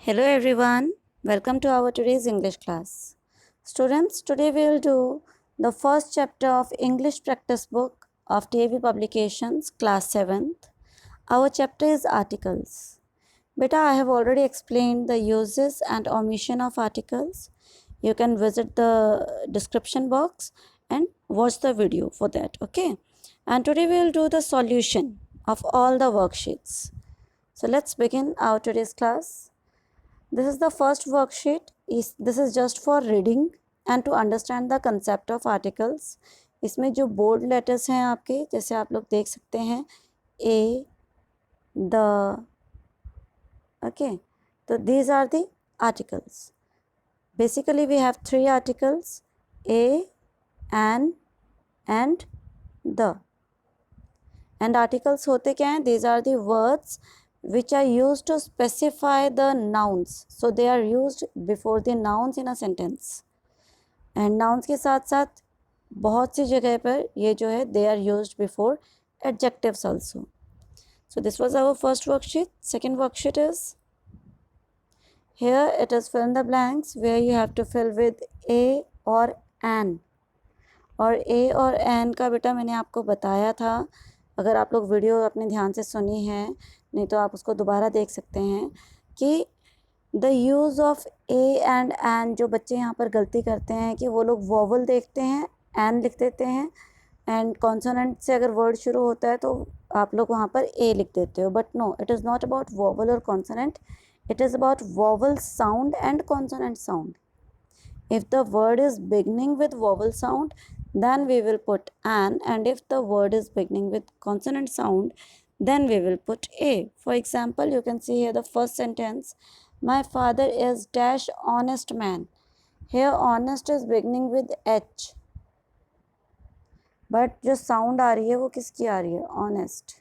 Hello everyone, welcome to our today's English class. Students, today we will do the first chapter of English practice book of TAV Publications, class 7th. Our chapter is articles. Beta, I have already explained the uses and omission of articles. You can visit the description box and watch the video for that, okay? And today we will do the solution of all the worksheets. So let's begin our today's class. This is the first worksheet. This is just for reading and to understand the concept of articles. इसमें जो bold letters हैं आपके, जैसे आप लोग देख सकते हैं A, the, okay. So these are the articles. Basically we have three articles, A, an, and the. And articles होते क्या हैं? These are the words which are used to specify the nouns. So they are used before the nouns in a sentence. And nouns के साथ साथ बहुत सी जगह पर ये जो है they are used before adjectives also. So this was our first worksheet. Second worksheet is, here it is fill in the blanks where you have to fill with a or an. और a और an का बेटा मैंने आपको बताया था, अगर आप लोग वीडियो अपने ध्यान से सुनी है, नहीं तो आप उसको दोबारा देख सकते हैं, कि the use of a and an, जो बच्चे यहाँ पर गलती करते हैं कि वो लोग वोवल देखते हैं, एन लिख देते हैं, एंड कॉन्सोनेंट से अगर वर्ड शुरू होता है तो आप लोग वहाँ पर ए लिख देते हो. But no, it is not about vowel और consonant, it is about vowel sound and consonant sound. If the word is beginning with vowel sound, then we will put an, and if the word is beginning with consonant sound, then we will put a. For example, you can see here the first sentence, my father is dash honest man. Here honest is beginning with H, but जो sound आ रही है वो किसकी आ रही है? Honest.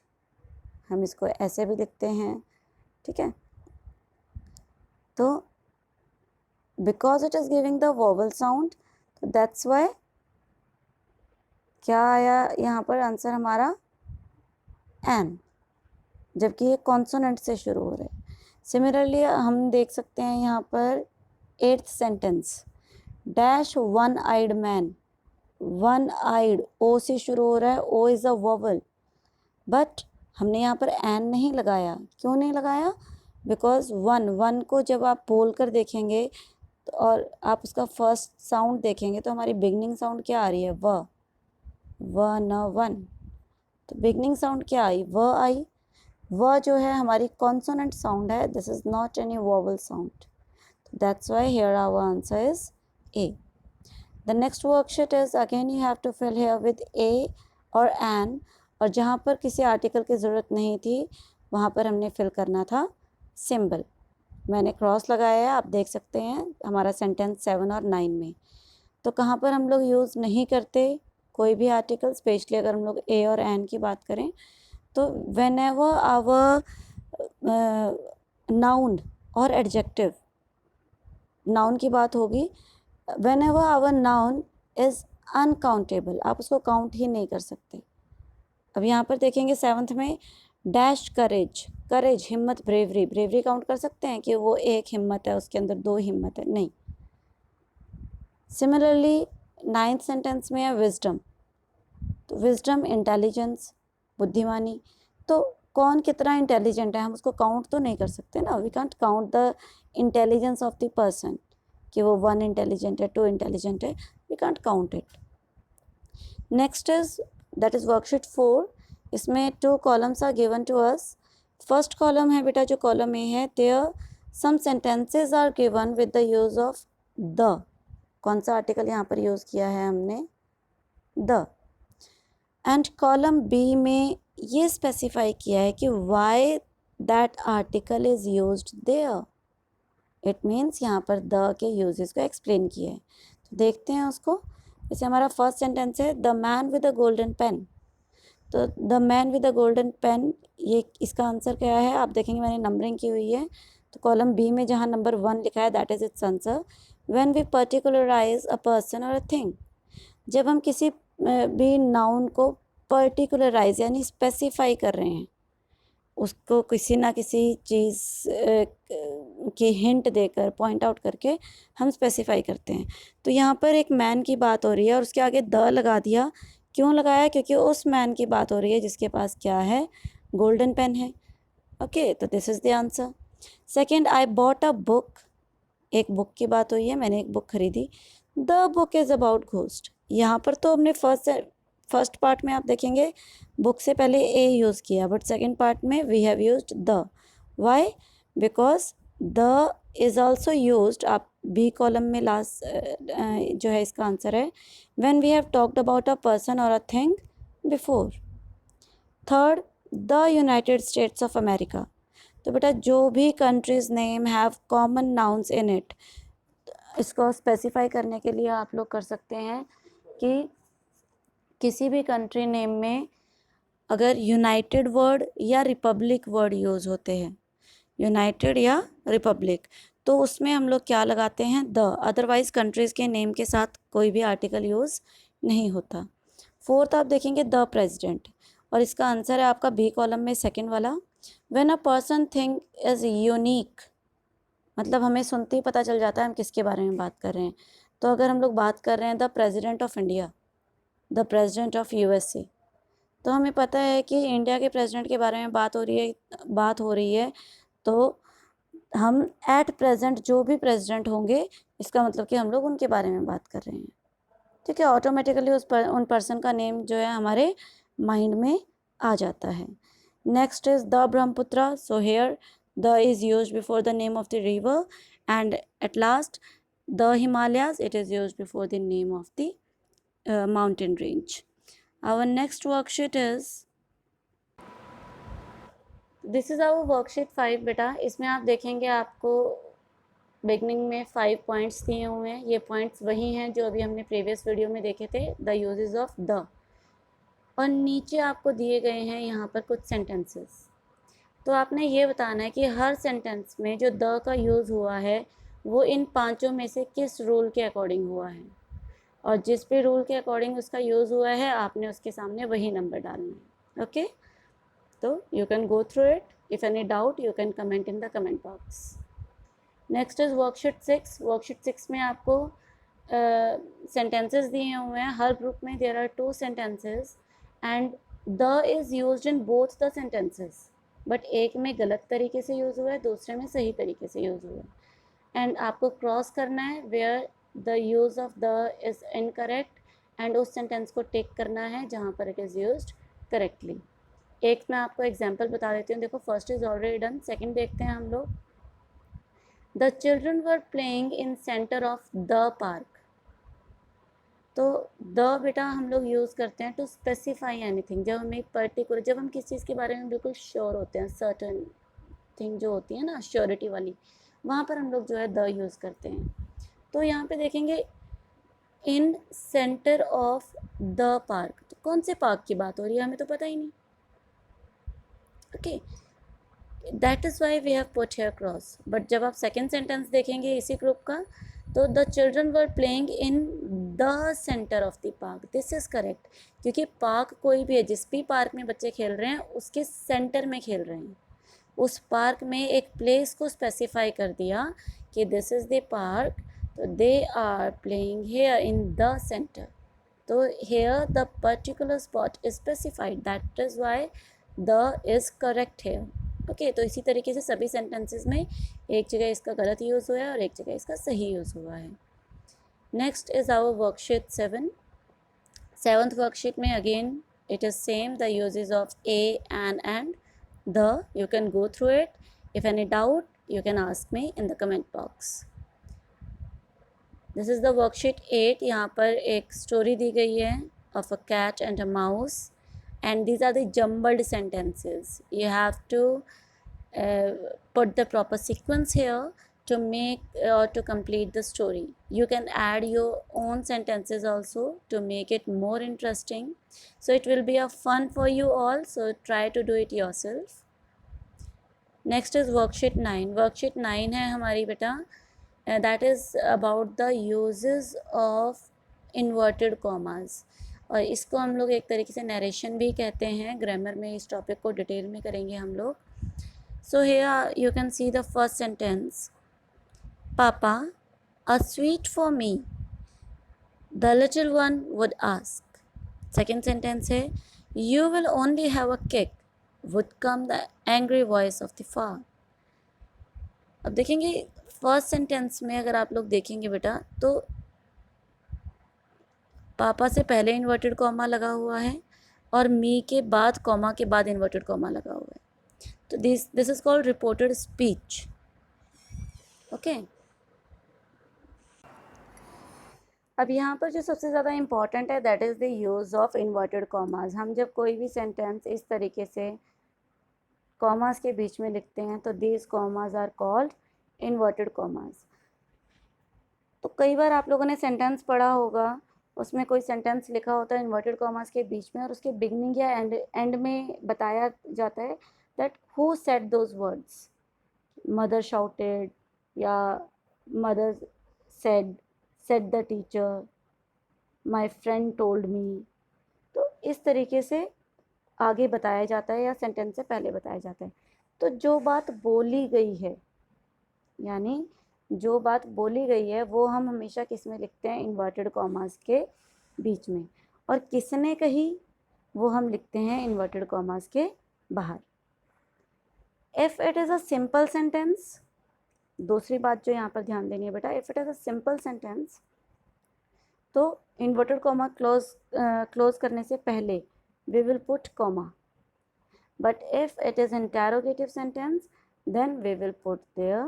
हम इसको ऐसे भी लिखते हैं, ठीक है? तो because it is giving the vowel sound, so that's why क्या आया यहाँ पर आंसर हमारा? एन, जबकि ये कॉन्सोनेंट से शुरू हो रहा है. सिमिलरली हम देख सकते हैं यहाँ पर 8th sentence, dash one eyed man. One eyed O से शुरू हो रहा है, O is a vowel, but हमने यहाँ पर एन नहीं लगाया. क्यों नहीं लगाया? बिकॉज वन को जब आप बोल कर देखेंगे और आप उसका फर्स्ट साउंड देखेंगे तो हमारी बिगनिंग साउंड क्या आ रही है? व न वन. तो बिगनिंग साउंड क्या आई? व आई. व जो है हमारी कॉन्सोनेंट साउंड है, this is not any vowel sound. That's why here our answer is A. The next worksheet is again you have to fill here with A और एन, और जहाँ पर किसी आर्टिकल की ज़रूरत नहीं थी वहाँ पर हमने फिल करना था सिंबल. मैंने क्रॉस लगाया है, आप देख सकते हैं हमारा सेंटेंस 7 और 9 में. तो कहाँ पर हम लोग यूज़ नहीं करते कोई भी आर्टिकल, स्पेशली अगर हम लोग ए और एन की बात करें, तो वेन एवर आवर नाउन और एडजेक्टिव, नाउन की बात होगी, whenever our noun is uncountable, आप उसको काउंट ही नहीं कर सकते. अब यहाँ पर देखेंगे 7th में डैश करेज. करेज हिम्मत, ब्रेवरी. ब्रेवरी काउंट कर सकते हैं कि वो एक हिम्मत है, उसके अंदर 2 हिम्मत है? नहीं. सिमिलरली 9th सेंटेंस में है विजडम. तो विजडम इंटेलिजेंस, बुद्धिमानी. तो कौन कितना इंटेलिजेंट है हम उसको काउंट तो नहीं कर सकते ना. We can't count the intelligence of the person कि वो 1 इंटेलिजेंट है, 2 इंटेलिजेंट है. We can't count it. Next is, that is worksheet 4. इसमें 2 columns are given to us. First column है बेटा जो कॉलम ए है, there some sentences are given with the use of the. कौन सा आर्टिकल यहाँ पर यूज़ किया है हमने? द. एंड कॉलम बी में ये स्पेसिफाई किया है कि why that article is used there. It means यहाँ पर द के यूजेस को एक्सप्लेन किया है. तो देखते हैं उसको. जैसे हमारा फर्स्ट सेंटेंस है the man with a golden pen. तो the man with a golden pen, ये इसका आंसर क्या है? आप देखेंगे मैंने नंबरिंग की हुई है. तो कॉलम बी में जहाँ नंबर 1 लिखा है that is its answer. When we particularise a person और अ थिंग, जब हम किसी भी नाउन को पर्टिकुलराइज यानी स्पेसिफाई कर रहे हैं, उसको किसी ना किसी चीज़ की हिंट देकर, पॉइंट आउट करके हम स्पेसिफाई करते हैं। तो यहाँ पर एक मैन की बात हो रही है और उसके आगे द लगा दिया। क्यों लगाया? क्योंकि उस मैन की बात हो रही है जिसके पास क्या है? गोल्डन पेन है। ओके, तो this is the answer. Second, I bought a book. एक बुक की बात हुई है, मैंने एक बुक खरीदी। The book is about ghost. यहाँ पर तो हमने फर्स्ट पार्ट में आप देखेंगे बुक से पहले ए यूज़ किया, बट सेकेंड पार्ट में we have used the. Why? Because the is also used, आप बी कॉलम में लास्ट जो है इसका आंसर है, when we have talked about a person और a thing before. Third, the United States of America. तो बेटा जो भी countries name have common nouns in it, इसको स्पेसिफाई करने के लिए आप लोग कर सकते हैं कि किसी भी कंट्री नेम में अगर यूनाइटेड वर्ड या रिपब्लिक वर्ड यूज़ होते हैं, यूनाइटेड या रिपब्लिक, तो उसमें हम लोग क्या लगाते हैं? द। अदरवाइज कंट्रीज़ के नेम के साथ कोई भी आर्टिकल यूज़ नहीं होता। फोर्थ, आप देखेंगे द प्रेसिडेंट, और इसका आंसर है आपका बी कॉलम में सेकंड वाला। When a person thing is unique, मतलब हमें सुनते ही पता चल जाता है हम किसके बारे में बात कर रहे हैं। तो अगर हम लोग बात कर रहे हैं the president of India, the president of USA, तो हमें पता है कि इंडिया के प्रेसिडेंट के बारे में बात हो रही है। तो हम एट प्रेजेंट जो भी प्रेसिडेंट होंगे, इसका मतलब कि हम लोग उनके बारे में बात कर रहे हैं। ठीक है, ऑटोमेटिकली उन पर्सन का नेम जो है हमारे माइंड में आ जाता है। Next is the Brahmaputra. So here the is used before the name of the river, and at last the Himalayas, it is used before the name of the mountain range. Our next worksheet is, this is our worksheet 5 बेटा। इसमें आप देखेंगे आपको beginning में 5 points दिए हुए हैं। ये पॉइंट्स वही हैं जो अभी हमने प्रीवियस वीडियो में देखे थे, द यूजेस ऑफ द। और नीचे आपको दिए गए हैं यहाँ पर कुछ सेंटेंसेस। तो आपने ये बताना है कि हर सेंटेंस में जो द का यूज़ हुआ है वो इन पांचों में से किस रूल के अकॉर्डिंग हुआ है, और जिस भी रूल के अकॉर्डिंग उसका यूज़ हुआ है आपने उसके सामने वही नंबर डालना है। ओके, तो you can go through it. If any doubt you can comment in the comment box. Next is worksheet 6। Worksheet 6 में आपको सेंटेंसेस दिए हुए हैं। हर ग्रुप में there are 2 sentences and the is used in both the sentences, but एक में गलत तरीके से यूज़ हुआ है, दूसरे में सही तरीके से यूज़ हुआ है। एंड आपको क्रॉस करना है where the use of the is incorrect, and उस सेंटेंस को टिक करना है जहाँ पर इट इज़ यूज्ड करेक्टली। एक मैं आपको एग्जांपल बता देती हूँ। देखो, first is already done, second देखते हैं हम लोग। The children were playing in centre of the park. तो द बेटा हम लोग यूज़ करते हैं टू स्पेसिफाई एनीथिंग। जब हम एक पर्टिकुलर, जब हम किसी चीज़ के बारे में बिल्कुल श्योर होते हैं, सर्टन थिंग जो होती है ना श्योरिटी वाली, वहाँ पर हम लोग जो है द यूज़ करते हैं। तो यहाँ पे देखेंगे इन सेंटर ऑफ द पार्क, तो कौन से पार्क की बात हो रही है हमें तो पता ही नहीं। Okay, that is why we have put here cross. But जब आप सेकेंड सेंटेंस देखेंगे इसी ग्रुप का, तो the children were playing in the centre of the park, this is correct, क्योंकि पार्क कोई भी है, जिस भी पार्क में बच्चे खेल रहे हैं उसके सेंटर में खेल रहे हैं। उस पार्क में एक प्लेस को स्पेसिफाई कर दिया कि दिस इज़ द पार्क, तो they are playing here in the centre. तो here the particular spot is specified, that is why the is correct here. Okay, तो इसी तरीके से सभी सेंटेंसेस में एक जगह इसका गलत यूज़ हुआ है और एक जगह इसका सही यूज़ हुआ है। Next is our worksheet 7। Seventh worksheet में again it is same, the uses of a and the. You can go through it. If any doubt you can ask me in the comment box. This is the worksheet 8. यहाँ पर एक story दी गई है of a cat and a mouse, and these are the jumbled sentences. You have to put the proper sequence here to make or to complete the story. You can add your own sentences also to make it more interesting, so it will be a fun for you all, so try to do it yourself. Next is worksheet 9. Worksheet 9 है हमारी बेटा, that is about the uses of inverted commas, और इसको हम लोग एक तरीके से नरेशन भी कहते हैं। ग्रामर में इस टॉपिक को डिटेल में करेंगे हम लोग। So here you can see the first sentence. Papa, a sweet for me, the little one would ask. Second sentence है, you will only have a kick, would come the angry voice of the father. अब देखेंगे first sentence में अगर आप लोग देखेंगे बेटा तो पापा से पहले इन्वर्टेड कॉमा लगा हुआ है और मी के बाद कॉमा के बाद इन्वर्टेड कॉमा लगा हुआ है. तो this is called reported speech. Okay. अब यहाँ पर जो सबसे ज़्यादा इम्पॉर्टेंट है that is the use of inverted commas. हम जब कोई भी सेंटेंस इस तरीके से कॉमास के बीच में लिखते हैं तो these commas are called inverted commas. तो कई बार आप लोगों ने सेंटेंस पढ़ा होगा, उसमें कोई सेंटेंस लिखा होता है इन्वर्टेड कॉमास के बीच में और उसके बिगनिंग या एंड में बताया जाता है that who said those words. Mother shouted या mother said the teacher, my friend told me. तो इस तरीके से आगे बताया जाता है या सेंटेंस से पहले बताया जाता है. तो जो बात बोली गई है, यानी जो बात बोली गई है वो हम हमेशा किस में लिखते हैं, इन्वर्टेड कॉमास के बीच में. और किसने कही वो हम लिखते हैं इन्वर्टेड कॉमास के बाहर. If it is a simple sentence, दूसरी बात जो यहाँ पर ध्यान देनी है बेटा, if it is a simple sentence तो इन्वर्टेड कॉमा क्लोज करने से पहले we will put comma. But if it is interrogative sentence then we will put there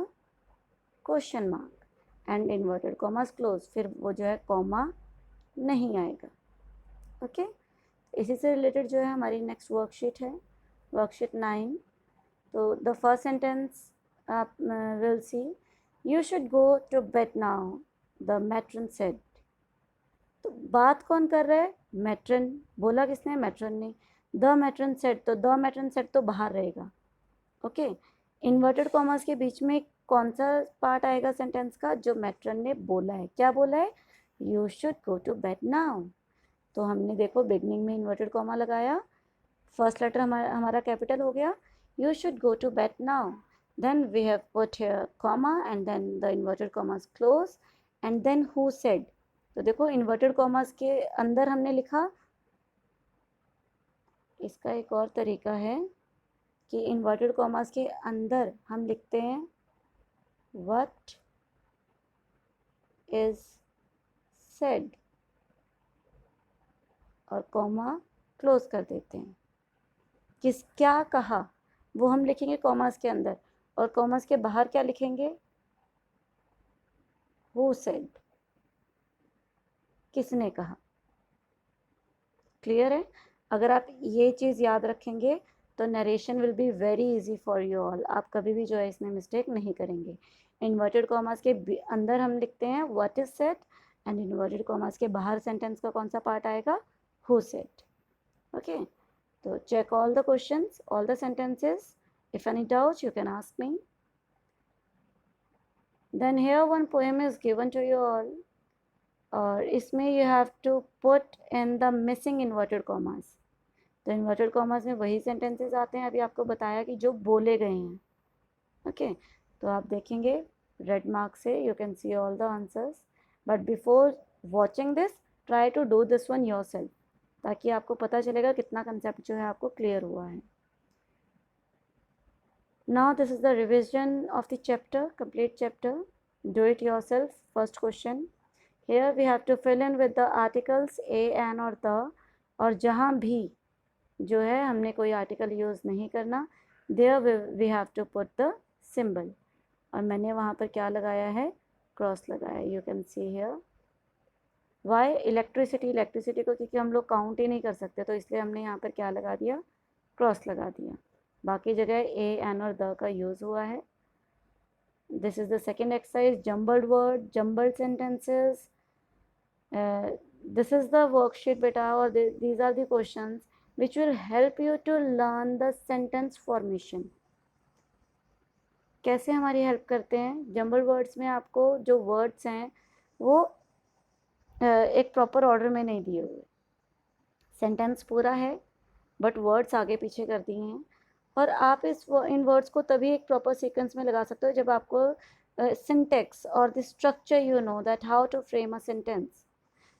question mark and inverted commas close. फिर वो जो है कॉमा नहीं आएगा. ओके. इसी से रिलेटेड जो है हमारी नेक्स्ट वर्कशीट है, वर्कशीट 9. तो द फर्स्ट सेंटेंस आप will see, you should go to bed now, the matron said. तो बात कौन कर रहा है, मैट्रन. बोला किसने, मैट्रन ने. द मैट्रन सेड, तो द मैट्रन सेड तो बाहर रहेगा. ओके. इन्वर्टेड कॉमर्स के बीच में कौन सा पार्ट आएगा सेंटेंस का, जो मैट्रन ने बोला है. क्या बोला है, you should go to bed now. तो हमने देखो बिगनिंग में इन्वर्टेड कॉमा लगाया, फर्स्ट लेटर हमारा कैपिटल हो गया, you should go to bed now. Then we have put here comma and then the inverted commas close and then who said. तो देखो इन्वर्टेड कॉमास के अंदर हमने लिखा. इसका एक और तरीका है कि इन्वर्टेड कॉमास के अंदर हम लिखते हैं व्हाट इज सेड और कॉमा क्लोज कर देते हैं. क्या कहा वो हम लिखेंगे कॉमास के अंदर और कॉमास के बाहर क्या लिखेंगे, हु सेड, किसने कहा. क्लियर है. अगर आप ये चीज़ याद रखेंगे तो narration will be very easy for you all. आप कभी भी जो है इसमें मिस्टेक नहीं करेंगे. इन्वर्टेड कॉमास के अंदर हम लिखते हैं what is said and inverted commas के बाहर सेंटेंस का कौन सा पार्ट आएगा, हु सेड. ओके. तो check all the questions, all the sentences. If any doubt you can ask me. Then here one poem is given to you all और इसमें you have to put in the missing inverted commas. तो inverted commas में वही sentences आते हैं, अभी आपको बताया कि जो बोले गए हैं. ओके. तो आप देखेंगे रेड मार्क से you can see all the answers. But before watching this try to do this one yourself, ताकि आपको पता चलेगा कितना कंसेप्ट जो है आपको क्लियर हुआ है. Now this is the revision of the chapter, complete chapter. Do it your self. First question, here we have to fill in with the articles a, an और the. और जहाँ भी जो है हमने कोई आर्टिकल यूज़ नहीं करना, there we have to put the symbol. और मैंने वहाँ पर क्या लगाया है, क्रॉस लगाया. You can C here. why electricity को क्योंकि हम लोग काउंट ही नहीं कर सकते, तो इसलिए हमने यहाँ पर क्या लगा दिया, क्रॉस लगा दिया. बाकी जगह a, an और the का यूज़ हुआ है. This is the second exercise, jumbled word, jumbled sentences. This is the worksheet beta, or these are the questions which will help you to learn the sentence formation. कैसे हमारी help करते हैं, jumble words में आपको जो words हैं वो एक प्रॉपर ऑर्डर में नहीं दिए हुए. सेंटेंस पूरा है बट वर्ड्स आगे पीछे कर दिए हैं और आप इन वर्ड्स को तभी एक प्रॉपर सीक्वेंस में लगा सकते हो जब आपको सिंटेक्स और the structure you know that how to frame a sentence.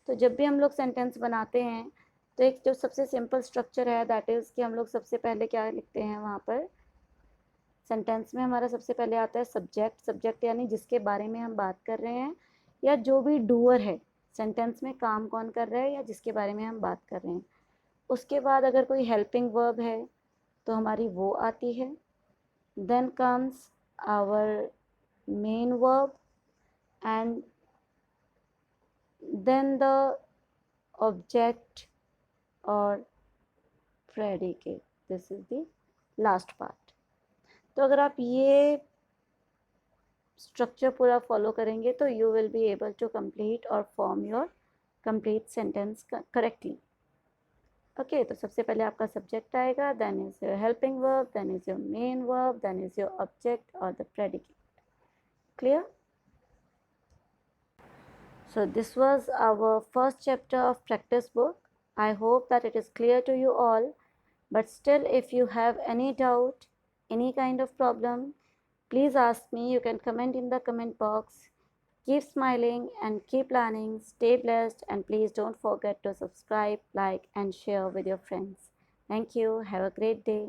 तो जब भी हम लोग सेंटेंस बनाते हैं तो एक जो सबसे सिंपल स्ट्रक्चर है दैट इज़ कि हम लोग सबसे पहले क्या लिखते हैं वहाँ पर सेंटेंस में हमारा सबसे पहले आता है सब्जेक्ट। सब्जेक्ट यानी जिसके बारे में हम बात कर रहे हैं या जो भी डूअर है, सेंटेंस में काम कौन कर रहा है या जिसके बारे में हम बात कर रहे हैं। उसके बाद अगर कोई हेल्पिंग वर्ब है तो हमारी वो आती है। Then comes our main verb and then the object और predicate. This is the last part. तो अगर आप ये स्ट्रक्चर पूरा फॉलो करेंगे तो you will be able to complete और form your complete sentence correctly. Okay, तो सबसे पहले आपका सब्जेक्ट आएगा, then is your helping verb, then is your main verb, then is your object और the predicate. Clear? So this was our first chapter of practice book. I hope that it is clear to you all, but still if you have any doubt, any kind of problem, please ask me. You can comment in the comment box. Keep smiling and keep learning. Stay blessed and please don't forget to subscribe, like and share with your friends. Thank you. Have a great day.